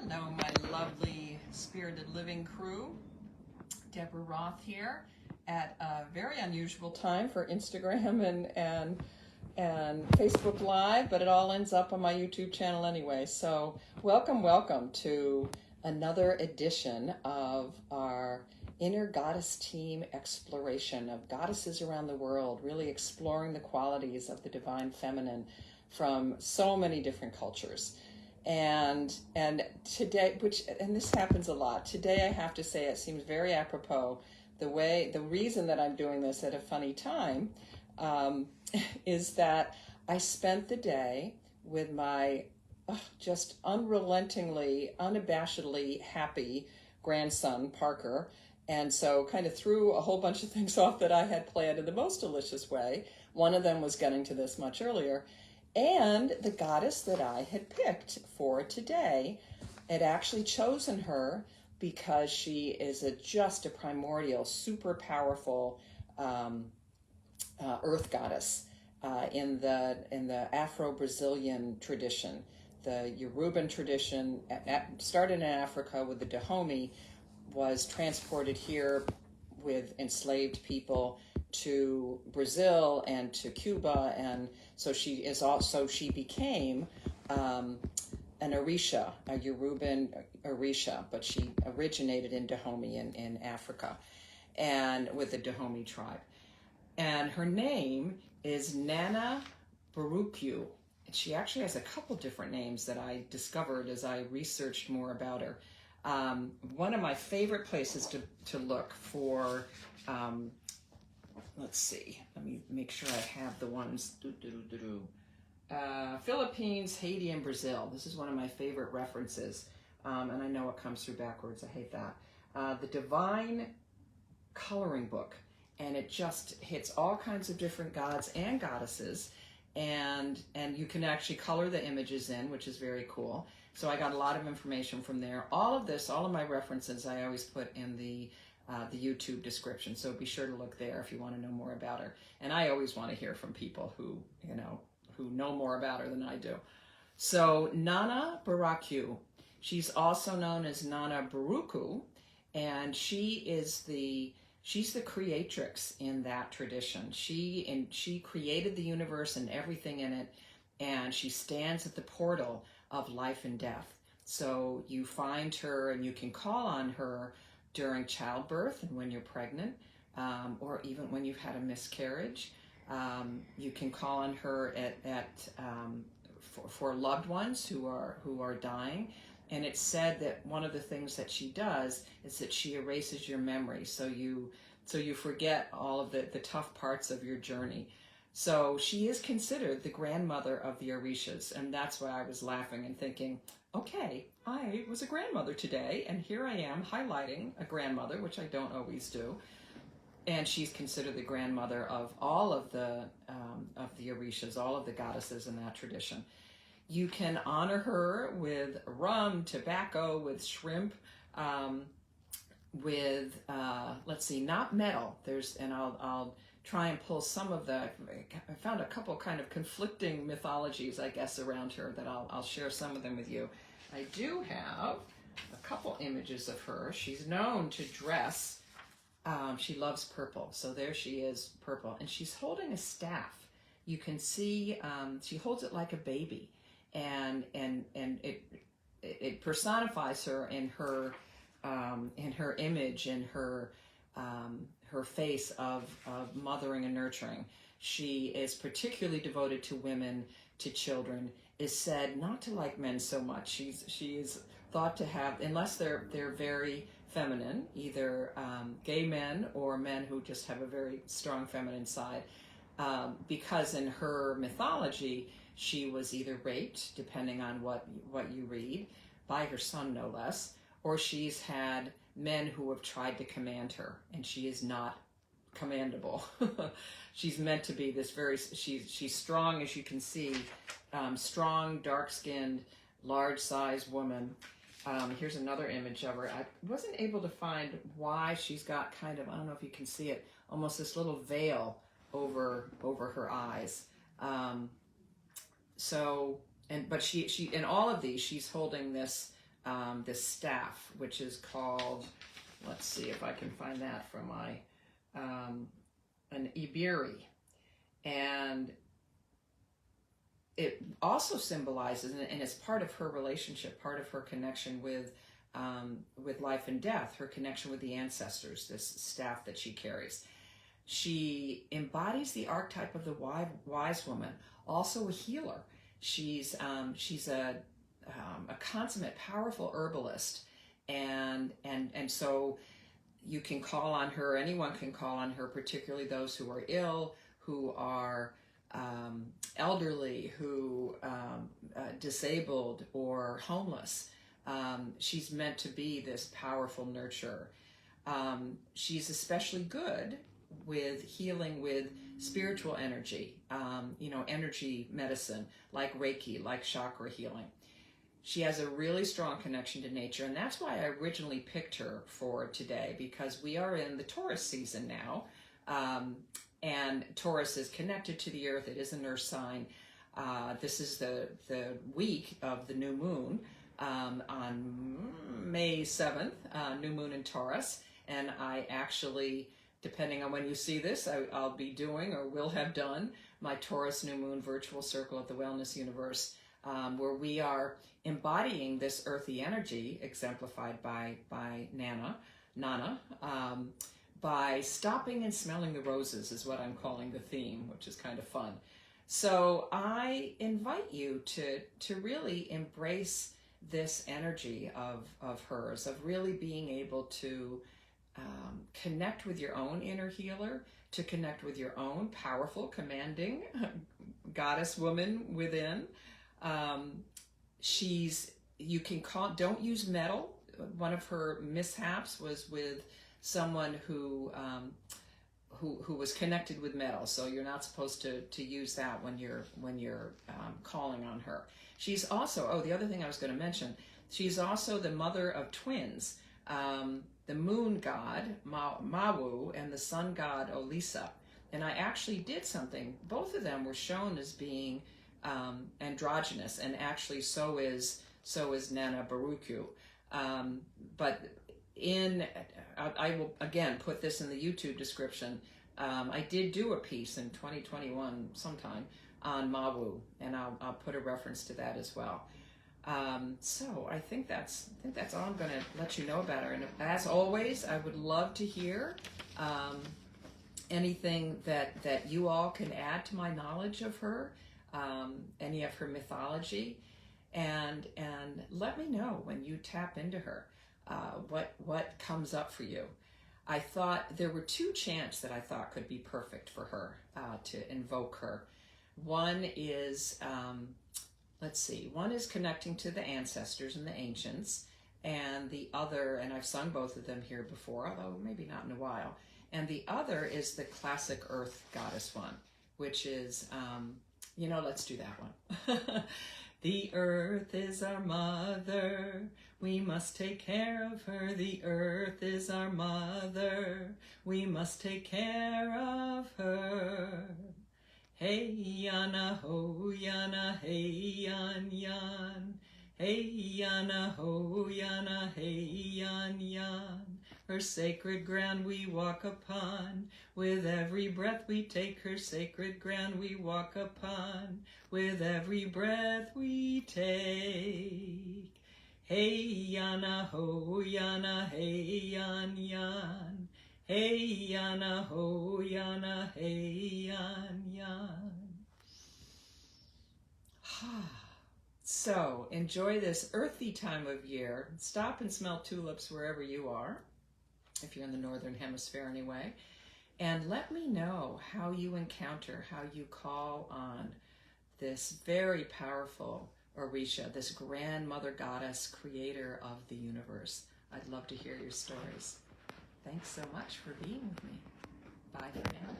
Hello, my lovely spirited living crew. Deborah Roth here at a very unusual time for Instagram and Facebook Live, but it all ends up on my YouTube channel anyway. So welcome to another edition of our Inner Goddess Team exploration of goddesses around the world, really exploring the qualities of the divine feminine from so many different cultures. And today, and this happens a lot, today I have to say it seems very apropos. The reason that I'm doing this at a funny time is that I spent the day with my just unrelentingly, unabashedly happy grandson, Parker. And so kind of threw a whole bunch of things off that I had planned in the most delicious way. One of them was getting to this much earlier. And the goddess that I had picked for today, had actually chosen her because she is just a primordial, super powerful earth goddess in the Afro-Brazilian tradition. The Yoruban tradition started in Africa with the Dahomey, was transported here with enslaved people to Brazil and to Cuba, and so she became an Orisha, a Yoruban Orisha, but she originated in Dahomey in Africa, and with the Dahomey tribe. And her name is Nana Buruque. She actually has a couple different names that I discovered as I researched more about her. One of my favorite places to look for, let's see, let me make sure I have the ones, Philippines, Haiti, and Brazil. This is one of my favorite references, and I know it comes through backwards, I hate that. The Divine Coloring Book, and it just hits all kinds of different gods and goddesses, and you can actually color the images in, which is very cool. So I got a lot of information from there. All of my references, I always put in the YouTube description. So be sure to look there if you want to know more about her. And I always want to hear from people who know more about her than I do. So Nana Buruque, she's also known as Nana Buruque, and she's the creatrix in that tradition. She created the universe and everything in it, and she stands at the portal of life and death. So you find her and you can call on her during childbirth and when you're pregnant, or even when you've had a miscarriage. You can call on her for loved ones who are dying. And it's said that one of the things that she does is that she erases your memory, so you forget all of the tough parts of your journey. So she is considered the grandmother of the Orishas, and that's why I was laughing and thinking, okay, I was a grandmother today, and here I am highlighting a grandmother, which I don't always do. And she's considered the grandmother of all of the Orishas, all of the goddesses in that tradition. You can honor her with rum, tobacco, with shrimp, with let's see, not metal. I'll try and pull some of I found a couple kind of conflicting mythologies, I guess, around her that I'll share some of them with you. I do have a couple images of her. She's known to dress, she loves purple, so there she is, purple, and she's holding a staff. You can see she holds it like a baby, and it personifies her in her image, in her face of mothering and nurturing. She is particularly devoted to women, to children, is said not to like men so much. She is thought to have, unless they're very feminine, either gay men or men who just have a very strong feminine side, because in her mythology, she was either raped, depending on what you read, by her son no less, or she's had men who have tried to command her, and she is not commandable. She's meant to be this she's strong, as you can see, strong, dark-skinned, large-sized woman. Here's another image of her. I wasn't able to find why she's got kind of, I don't know if you can see it, almost this little veil over her eyes. But she in all of these, she's holding this this staff, which is called, let's see if I can find that from my, an iberi. And it also symbolizes, and it's part of her relationship, part of her connection with life and death, her connection with the ancestors, this staff that she carries. She embodies the archetype of the wise woman, also a healer. She's a consummate, powerful herbalist, and so you can call on her. Anyone can call on her, particularly those who are ill, who are elderly, who disabled or homeless. She's meant to be this powerful nurturer. She's especially good with healing with spiritual energy, energy medicine, like Reiki, like chakra healing. She has a really strong connection to nature, and that's why I originally picked her for today, because we are in the Taurus season now, and Taurus is connected to the earth. It is an earth sign. This is the week of the new moon on May 7th, new moon in Taurus, and I actually, depending on when you see this, I'll be doing or will have done my Taurus New Moon Virtual Circle at the Wellness Universe, where we are embodying this earthy energy exemplified by Nana, by stopping and smelling the roses is what I'm calling the theme, which is kind of fun. So I invite you to really embrace this energy of hers, of really being able to connect with your own inner healer, to connect with your own powerful, commanding goddess woman within. You can don't use metal. One of her mishaps was with someone who was connected with metal, so you're not supposed to use that when you're calling on her. She's also, the other thing I was going to mention, she's also the mother of twins, the moon god Mawu and the sun god Orisha. And I actually did something. Both of them were shown as being androgynous, and actually so is Nana Buruque. But I will again put this in the YouTube description. I did do a piece in 2021 sometime on Mawu, and I'll put a reference to that as well. So I think that's all I'm going to let you know about her. And as always, I would love to hear anything that you all can add to my knowledge of her, any of her mythology, and let me know when you tap into her, what comes up for you. I thought there were two chants that I thought could be perfect for her, to invoke her. One is, one is connecting to the ancestors and the ancients, and the other, and I've sung both of them here before, although maybe not in a while, and the other is the classic earth goddess one, which is, let's do that one. The earth is our mother, we must take care of her. The earth is our mother, we must take care of her. Hey yana ho yana, hey yan yan. Hey yana ho yana, hey yan yan. Her sacred ground we walk upon. With every breath we take, her sacred ground we walk upon. With every breath we take. Hey yana ho yana, hey yan yan. Hey yana ho yana, hey yan yan. So enjoy this earthy time of year. Stop and smell tulips wherever you are, if you're in the northern hemisphere anyway. And let me know how you encounter, how you call on this very powerful Orisha, this grandmother goddess, creator of the universe. I'd love to hear your stories. Thanks so much for being with me. Bye for now.